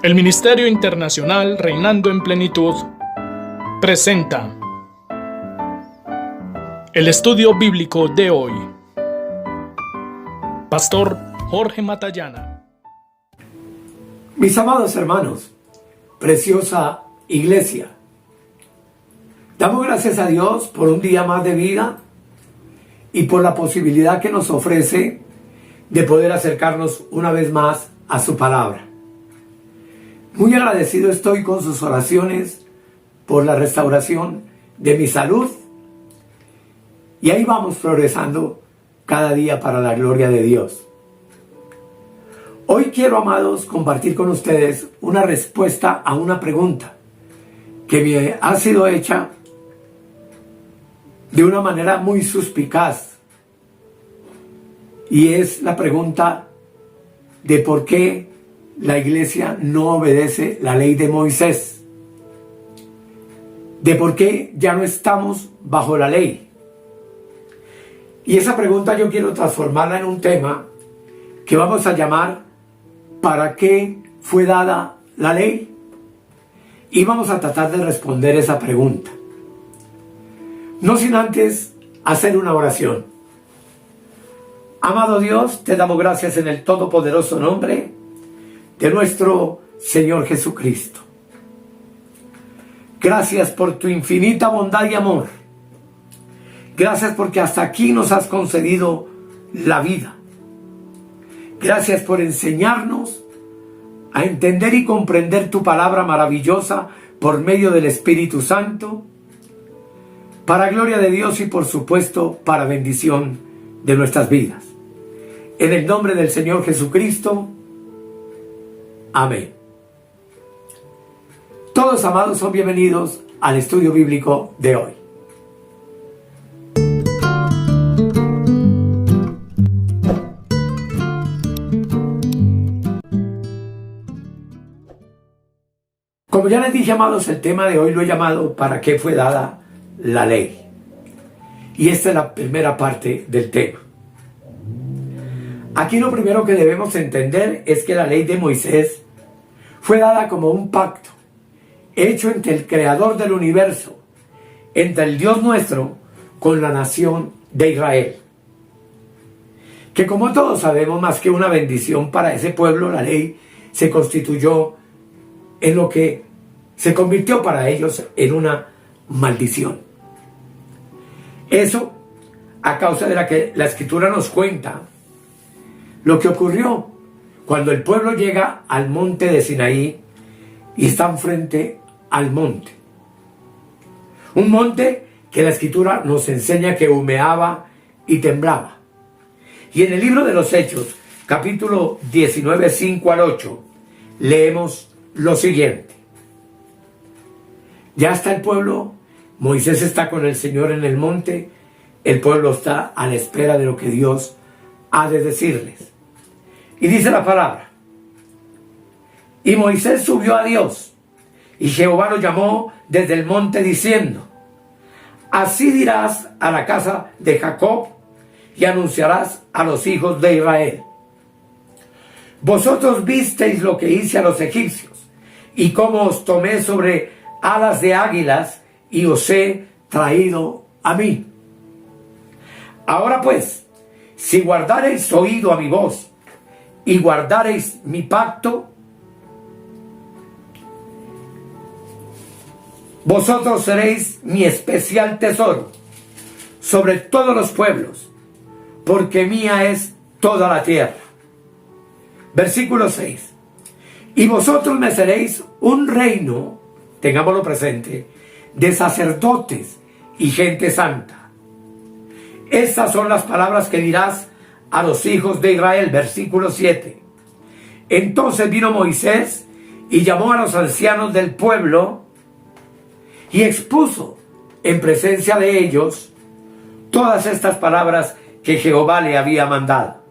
El Ministerio Internacional Reinando en Plenitud presenta el estudio bíblico de hoy. Pastor Jorge Matallana. Mis amados hermanos, preciosa iglesia, damos gracias a Dios por un día más de vida y por la posibilidad que nos ofrece de poder acercarnos una vez más a su palabra. Muy agradecido estoy con sus oraciones por la restauración de mi salud, y ahí vamos progresando cada día para la gloria de Dios. Hoy quiero, amados, compartir con ustedes una respuesta a una pregunta que me ha sido hecha de una manera muy suspicaz, y es la pregunta de por qué la iglesia no obedece la ley de Moisés, de por qué ya no estamos bajo la ley. Y esa pregunta yo quiero transformarla en un tema que vamos a llamar ¿para qué fue dada la ley? Y vamos a tratar de responder esa pregunta, no sin antes hacer una oración. Amado Dios, te damos gracias en el todopoderoso nombre de nuestro Señor Jesucristo. Gracias por tu infinita bondad y amor. Gracias porque hasta aquí nos has concedido la vida. Gracias por enseñarnos a entender y comprender tu palabra maravillosa por medio del Espíritu Santo, para gloria de Dios y por supuesto para bendición de nuestras vidas. En el nombre del Señor Jesucristo. Amén. Todos, amados, son bienvenidos al estudio bíblico de hoy. Como ya les dije, amados, el tema de hoy lo he llamado ¿para qué fue dada la ley? Y esta es la primera parte del tema. Aquí lo primero que debemos entender es que la ley de Moisés fue dada como un pacto hecho entre el Creador del universo, entre el Dios nuestro, con la nación de Israel. Que como todos sabemos, más que una bendición para ese pueblo, la ley se constituyó en lo que se convirtió para ellos en una maldición. Eso a causa de la que la Escritura nos cuenta lo que ocurrió cuando el pueblo llega al monte de Sinaí y están frente al monte. Un monte que la Escritura nos enseña que humeaba y temblaba. Y en el libro de los Hechos, capítulo 19, 5 al 8, leemos lo siguiente. Ya está el pueblo, Moisés está con el Señor en el monte, el pueblo está a la espera de lo que Dios ha de decirles. Y dice la palabra: y Moisés subió a Dios, y Jehová lo llamó desde el monte diciendo: así dirás a la casa de Jacob, y anunciarás a los hijos de Israel: vosotros visteis lo que hice a los egipcios, y cómo os tomé sobre alas de águilas, y os he traído a mí. Ahora pues, si guardareis oído a mi voz, y guardareis mi pacto, vosotros seréis mi especial tesoro sobre todos los pueblos, porque mía es toda la tierra. Versículo 6. Y vosotros me seréis un reino, tengámoslo presente, de sacerdotes y gente santa. Estas son las palabras que dirás a los hijos de Israel. Versículo 7. Entonces vino Moisés y llamó a los ancianos del pueblo y expuso en presencia de ellos todas estas palabras que Jehová le había mandado.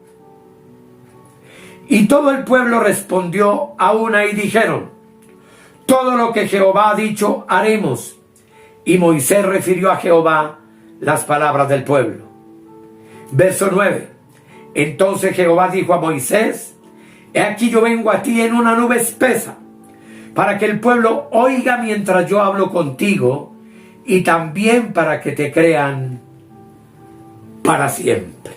Y todo el pueblo respondió a una y dijeron: todo lo que Jehová ha dicho haremos. Y Moisés refirió a Jehová las palabras del pueblo. Verso 9. Entonces Jehová dijo a Moisés: he aquí yo vengo a ti en una nube espesa, para que el pueblo oiga mientras yo hablo contigo y también para que te crean para siempre.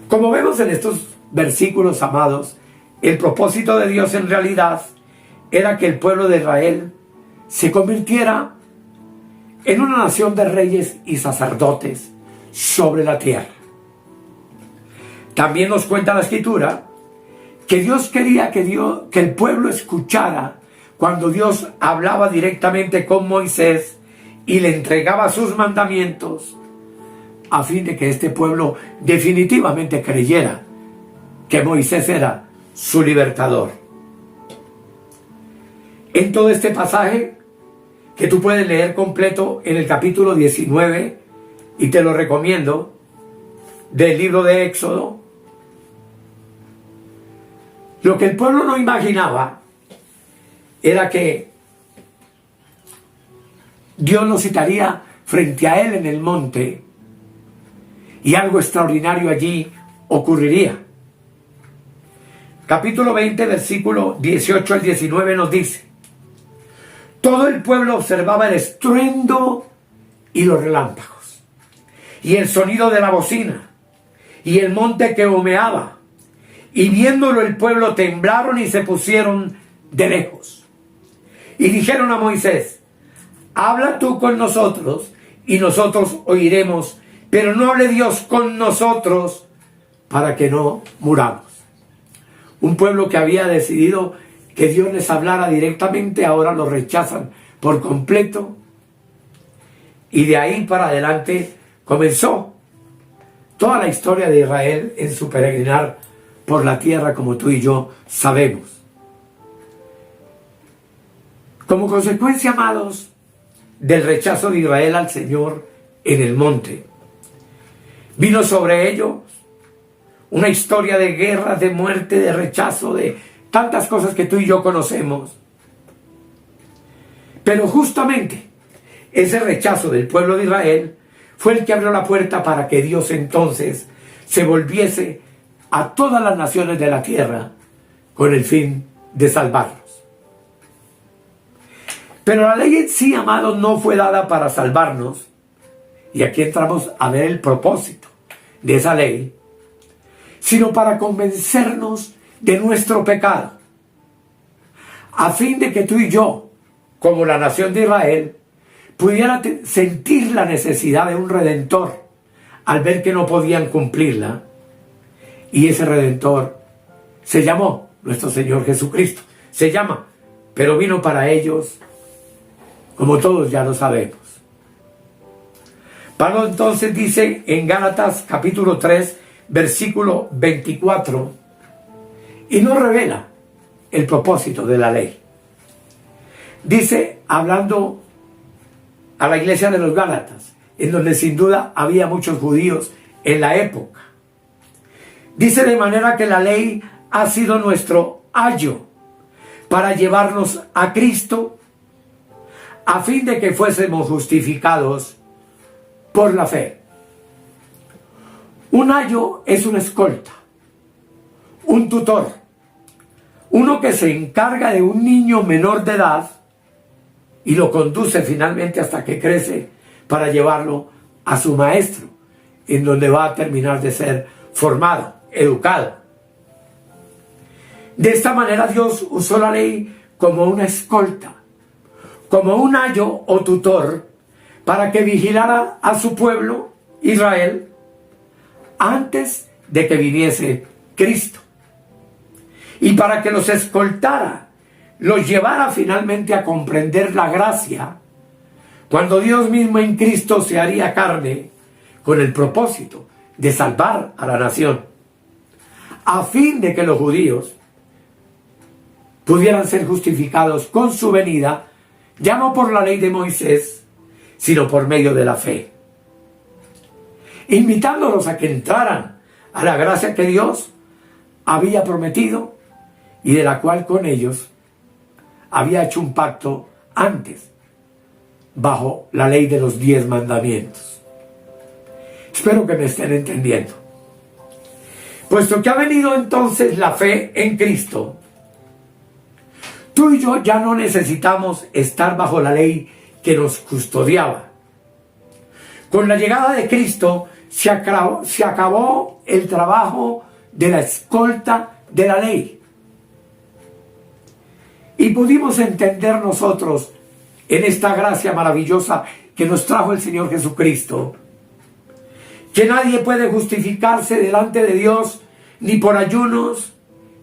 Como vemos en estos versículos, amados, el propósito de Dios en realidad era que el pueblo de Israel se convirtiera en una nación de reyes y sacerdotes sobre la tierra. También nos cuenta la Escritura que Dios quería que el pueblo escuchara cuando Dios hablaba directamente con Moisés y le entregaba sus mandamientos, a fin de que este pueblo definitivamente creyera que Moisés era su libertador. En todo este pasaje, que tú puedes leer completo en el capítulo 19, y te lo recomiendo, del libro de Éxodo, lo que el pueblo no imaginaba era que Dios lo citaría frente a él en el monte y algo extraordinario allí ocurriría. Capítulo 20, versículo 18 al 19 nos dice: todo el pueblo observaba el estruendo y los relámpagos, y el sonido de la bocina, y el monte que humeaba. Y viéndolo el pueblo temblaron y se pusieron de lejos. Y dijeron a Moisés: habla tú con nosotros, y nosotros oiremos, pero no hable Dios con nosotros, para que no muramos. Un pueblo que había decidido que Dios les hablara directamente, ahora lo rechazan por completo. Y de ahí para adelante comenzó toda la historia de Israel en su peregrinar por la tierra, como tú y yo sabemos. Como consecuencia, amados, del rechazo de Israel al Señor en el monte, vino sobre ellos una historia de guerra, de muerte, de rechazo, de tantas cosas que tú y yo conocemos. Pero justamente ese rechazo del pueblo de Israel fue el que abrió la puerta para que Dios entonces se volviese a todas las naciones de la tierra con el fin de salvarlos. Pero la ley en sí, amados, no fue dada para salvarnos, y aquí entramos a ver el propósito de esa ley, sino para convencernos de nuestro pecado, a fin de que tú y yo, como la nación de Israel, pudiera sentir la necesidad de un redentor al ver que no podían cumplirla. Y ese redentor se llamó nuestro Señor Jesucristo. Se llama, pero vino para ellos, como todos ya lo sabemos. Pablo entonces dice en Gálatas capítulo 3, versículo 24, y nos revela el propósito de la ley. Dice, hablando a la iglesia de los Gálatas, en donde sin duda había muchos judíos en la época. Dice: de manera que la ley ha sido nuestro ayo para llevarnos a Cristo, a fin de que fuésemos justificados por la fe. Un ayo es una escolta, un tutor, uno que se encarga de un niño menor de edad y lo conduce finalmente hasta que crece para llevarlo a su maestro, en donde va a terminar de ser formado, educado. De esta manera Dios usó la ley como una escolta, como un ayo o tutor, para que vigilara a su pueblo, Israel, antes de que viniese Cristo. Y para que los escoltara, los llevara finalmente a comprender la gracia, cuando Dios mismo en Cristo se haría carne, con el propósito de salvar a la nación, a fin de que los judíos pudieran ser justificados con su venida, ya no por la ley de Moisés, sino por medio de la fe, invitándolos a que entraran a la gracia que Dios había prometido y de la cual con ellos había hecho un pacto antes, bajo la ley de los 10 mandamientos. Espero que me estén entendiendo. Puesto que ha venido entonces la fe en Cristo, Tú y yo ya no necesitamos estar bajo la ley que nos custodiaba. Con la llegada de Cristo se acabó el trabajo de la escolta de la ley. Y pudimos entender nosotros en esta gracia maravillosa que nos trajo el Señor Jesucristo, que nadie puede justificarse delante de Dios ni por ayunos,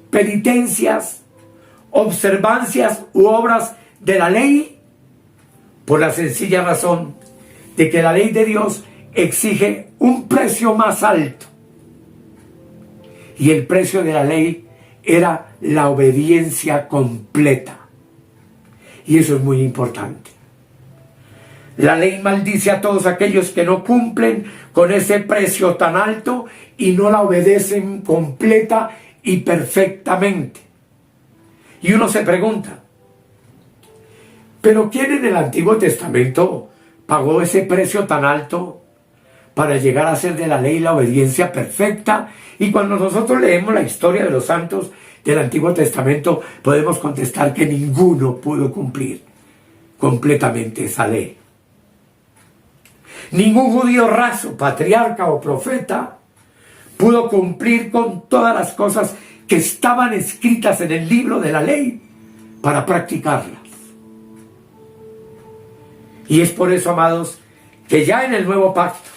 penitencias, observancias u obras de la ley, por la sencilla razón de que la ley de Dios exige un precio más alto. Y el precio de la ley era la obediencia completa. Y eso es muy importante. La ley maldice a todos aquellos que no cumplen con ese precio tan alto y no la obedecen completa y perfectamente. Y uno se pregunta, ¿pero quién en el Antiguo Testamento pagó ese precio tan alto para llegar a ser de la ley la obediencia perfecta? Y cuando nosotros leemos la historia de los santos del Antiguo Testamento, podemos contestar que ninguno pudo cumplir completamente esa ley. Ningún judío raso, patriarca o profeta pudo cumplir con todas las cosas que estaban escritas en el libro de la ley para practicarlas. Y es por eso, amados, que ya en el nuevo pacto,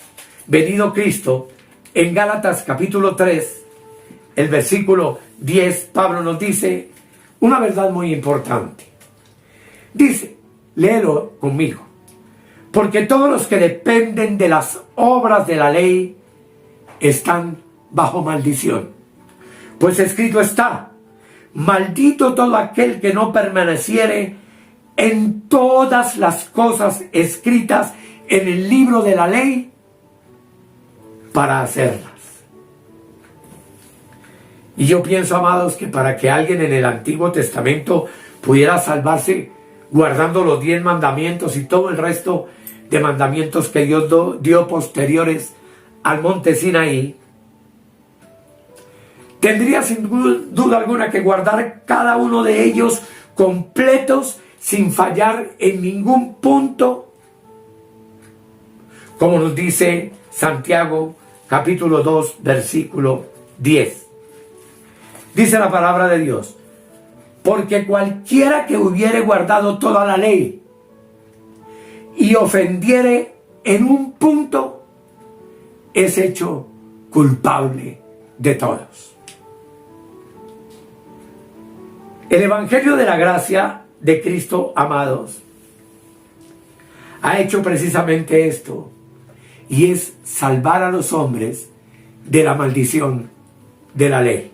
venido Cristo, en Gálatas capítulo 3, el versículo 10, Pablo nos dice una verdad muy importante. Dice, léelo conmigo, porque todos los que dependen de las obras de la ley están bajo maldición. Pues escrito está, maldito todo aquel que no permaneciere en todas las cosas escritas en el libro de la ley para hacerlas. Y yo pienso, amados, que para que alguien en el Antiguo Testamento pudiera salvarse guardando los 10 mandamientos y todo el resto de mandamientos que Dios dio posteriores al monte Sinaí, tendría sin duda alguna que guardar cada uno de ellos completos, sin fallar en ningún punto, como nos dice Santiago capítulo 2 versículo 10. Dice la palabra de Dios, porque cualquiera que hubiere guardado toda la ley y ofendiere en un punto, es hecho culpable de todos. El Evangelio de la gracia de Cristo, amados, ha hecho precisamente esto, y es salvar a los hombres de la maldición de la ley.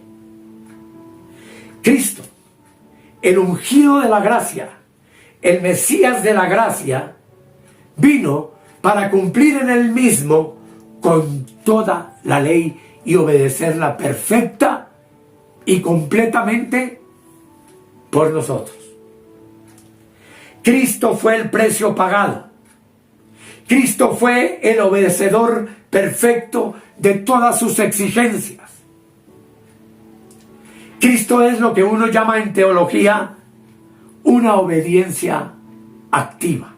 Cristo, el ungido de la gracia, el Mesías de la gracia, vino para cumplir en él mismo con toda la ley y obedecerla perfecta y completamente por nosotros. Cristo fue el precio pagado. Cristo fue el obedecedor perfecto de todas sus exigencias. Cristo es lo que uno llama en teología una obediencia activa.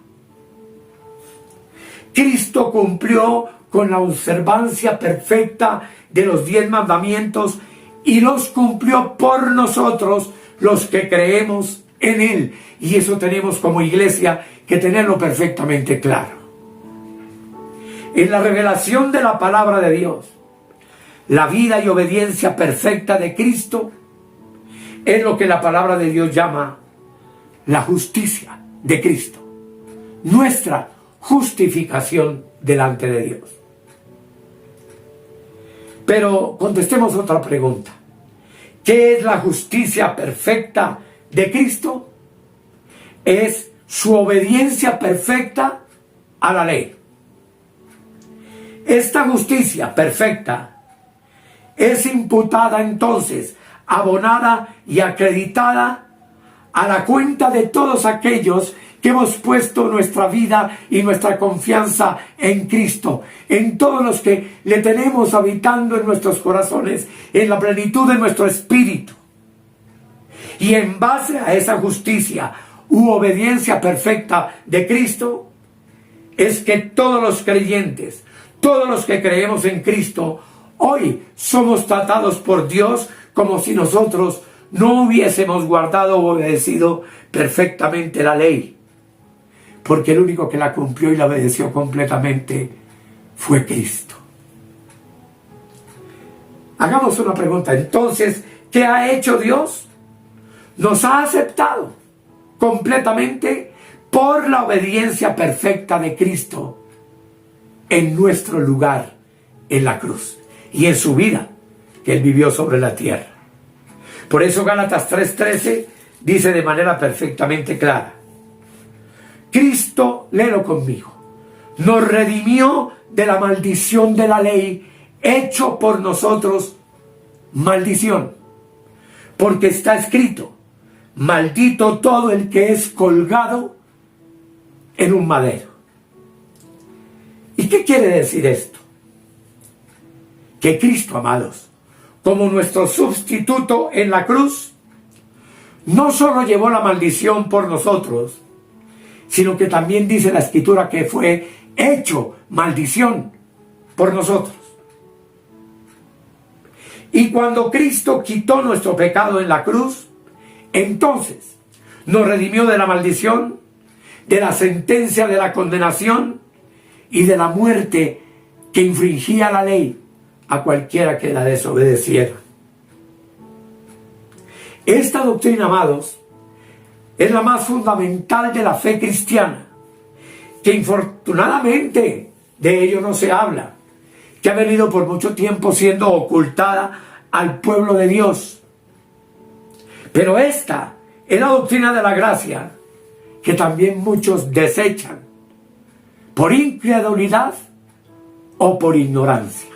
Cristo cumplió con la observancia perfecta de los 10 mandamientos y los cumplió por nosotros, los que creemos en Él. Y eso tenemos como iglesia que tenerlo perfectamente claro. En la revelación de la palabra de Dios, la vida y obediencia perfecta de Cristo es lo que la palabra de Dios llama la justicia de Cristo, nuestra justificación delante de Dios. Pero contestemos otra pregunta. ¿Qué es la justicia perfecta de Cristo? Es su obediencia perfecta a la ley. Esta justicia perfecta es imputada entonces, abonada y acreditada a la cuenta de todos aquellos que hemos puesto nuestra vida y nuestra confianza en Cristo, en todos los que le tenemos habitando en nuestros corazones, en la plenitud de nuestro espíritu. Y en base a esa justicia u obediencia perfecta de Cristo, es que todos los creyentes, todos los que creemos en Cristo, hoy somos tratados por Dios como si nosotros no hubiésemos guardado o obedecido perfectamente la ley. Porque el único que la cumplió y la obedeció completamente fue Cristo. Hagamos una pregunta. Entonces, ¿qué ha hecho Dios? Nos ha aceptado completamente por la obediencia perfecta de Cristo en nuestro lugar en la cruz y en su vida que Él vivió sobre la tierra. Por eso Gálatas 3:13 dice de manera perfectamente clara: Cristo, léelo conmigo, nos redimió de la maldición de la ley, hecho por nosotros maldición, porque está escrito: maldito todo el que es colgado en un madero. ¿Y qué quiere decir esto? Que Cristo, amados, como nuestro sustituto en la cruz, no solo llevó la maldición por nosotros, sino que también dice la Escritura que fue hecho maldición por nosotros. Y cuando Cristo quitó nuestro pecado en la cruz, entonces nos redimió de la maldición, de la sentencia de la condenación y de la muerte que infringía la ley a cualquiera que la desobedeciera. Esta doctrina, amados, es la más fundamental de la fe cristiana, que infortunadamente de ello no se habla, que ha venido por mucho tiempo siendo ocultada al pueblo de Dios. Pero esta es la doctrina de la gracia que también muchos desechan por incredulidad o por ignorancia.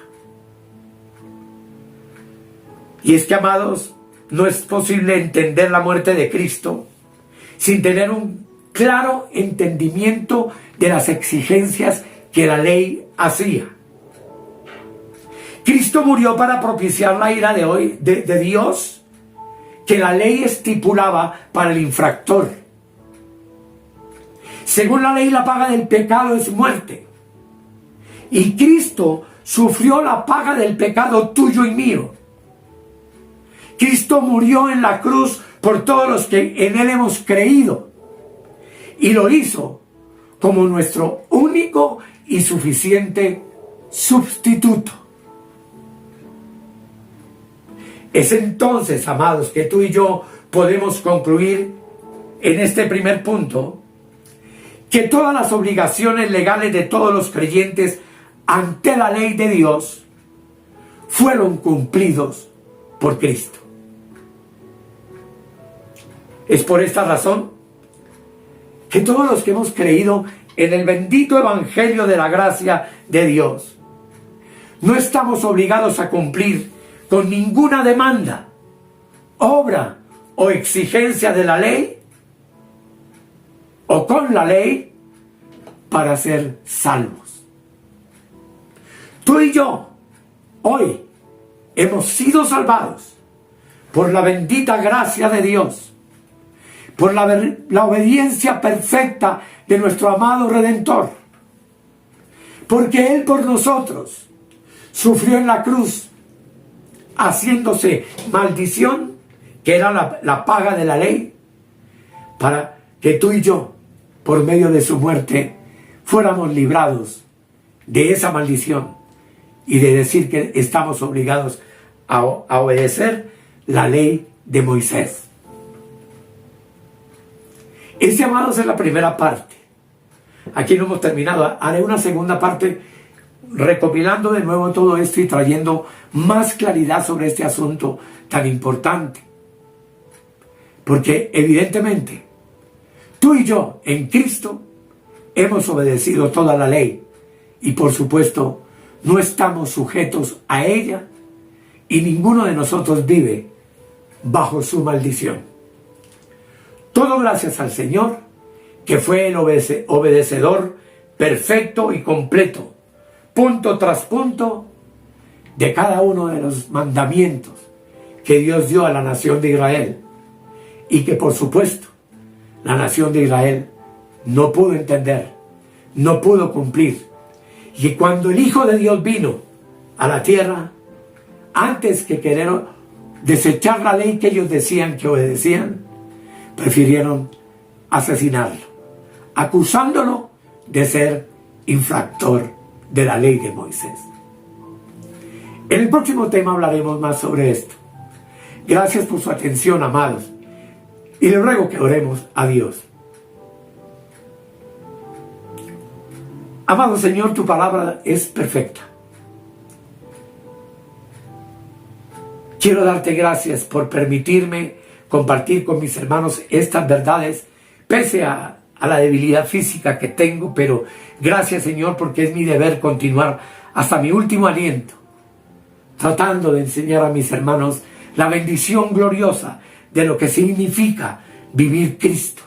Y es que, amados, no es posible entender la muerte de Cristo sin tener un claro entendimiento de las exigencias que la ley hacía. Cristo murió para propiciar la ira de Dios que la ley estipulaba para el infractor. Según la ley, la paga del pecado es muerte. Y Cristo sufrió la paga del pecado tuyo y mío. Cristo murió en la cruz por todos los que en Él hemos creído. Y lo hizo como nuestro único y suficiente sustituto. Es entonces, amados, que tú y yo podemos concluir en este primer punto que todas las obligaciones legales de todos los creyentes ante la ley de Dios fueron cumplidos por Cristo. Es por esta razón que todos los que hemos creído en el bendito evangelio de la gracia de Dios, no estamos obligados a cumplir con ninguna demanda, obra o exigencia de la ley o con la ley para ser salvos. Tú y yo hoy hemos sido salvados por la bendita gracia de Dios, por la obediencia perfecta de nuestro amado Redentor, porque Él por nosotros sufrió en la cruz, haciéndose maldición, que era la paga de la ley, para que tú y yo, por medio de su muerte, fuéramos librados de esa maldición y de decir que estamos obligados a obedecer la ley de Moisés. Ese, amados, es la primera parte. Aquí no hemos terminado. Haré una segunda parte recopilando de nuevo todo esto y trayendo más claridad sobre este asunto tan importante. Porque evidentemente tú y yo en Cristo hemos obedecido toda la ley y por supuesto no estamos sujetos a ella y ninguno de nosotros vive bajo su maldición. Todo gracias al Señor, que fue el obedecedor perfecto y completo, punto tras punto, de cada uno de los mandamientos que Dios dio a la nación de Israel, y que por supuesto la nación de Israel no pudo entender, no pudo cumplir. Y cuando el Hijo de Dios vino a la tierra, antes que querer desechar la ley que ellos decían que obedecían, prefirieron asesinarlo, acusándolo de ser infractor de la ley de Moisés. En el próximo tema hablaremos más sobre esto. Gracias por su atención, amados, y les ruego que oremos a Dios. Amado Señor, tu palabra es perfecta. Quiero darte gracias por permitirme compartir con mis hermanos estas verdades, pese a la debilidad física que tengo, pero gracias, Señor, porque es mi deber continuar hasta mi último aliento, tratando de enseñar a mis hermanos la bendición gloriosa de lo que significa vivir Cristo,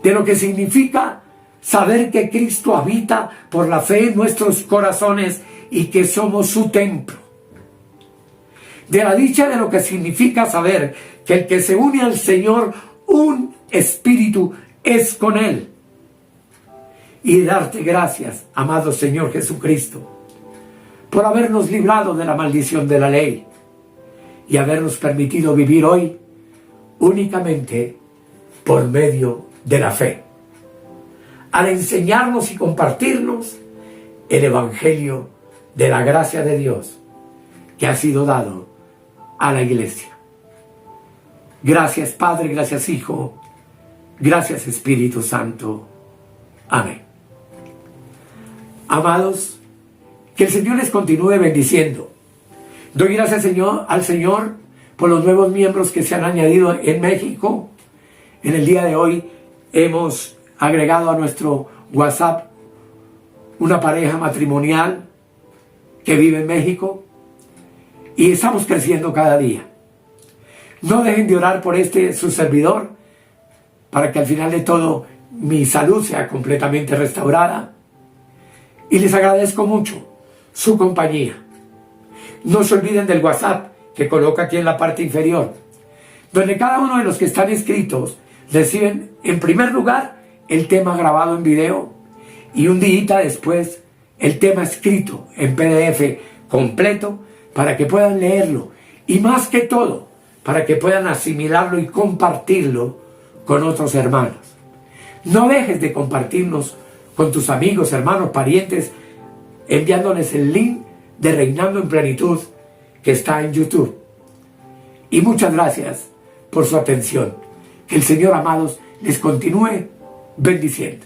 de lo que significa saber que Cristo habita por la fe en nuestros corazones y que somos su templo, de la dicha de lo que significa saber que el que se une al Señor, un espíritu es con Él, y darte gracias, amado Señor Jesucristo, por habernos librado de la maldición de la ley y habernos permitido vivir hoy únicamente por medio de la fe, al enseñarnos y compartirnos el Evangelio de la gracia de Dios que ha sido dado a la iglesia. Gracias Padre, gracias Hijo, gracias Espíritu Santo. Amén. Amados, que el Señor les continúe bendiciendo. Doy gracias al Señor por los nuevos miembros que se han añadido en México. En el día de hoy hemos agregado a nuestro WhatsApp una pareja matrimonial que vive en México y estamos creciendo cada día. No dejen de orar por su servidor, para que al final de todo mi salud sea completamente restaurada. Y les agradezco mucho su compañía. No se olviden del WhatsApp que coloca aquí en la parte inferior, donde cada uno de los que están inscritos reciben en primer lugar el tema grabado en video y un día después el tema escrito en PDF completo para que puedan leerlo y más que todo para que puedan asimilarlo y compartirlo con otros hermanos. No dejes de compartirnos con tus amigos, hermanos, parientes, enviándoles el link de Reinando en Plenitud que está en YouTube. Y muchas gracias por su atención. Que el Señor, amados, les continúe bendiciendo.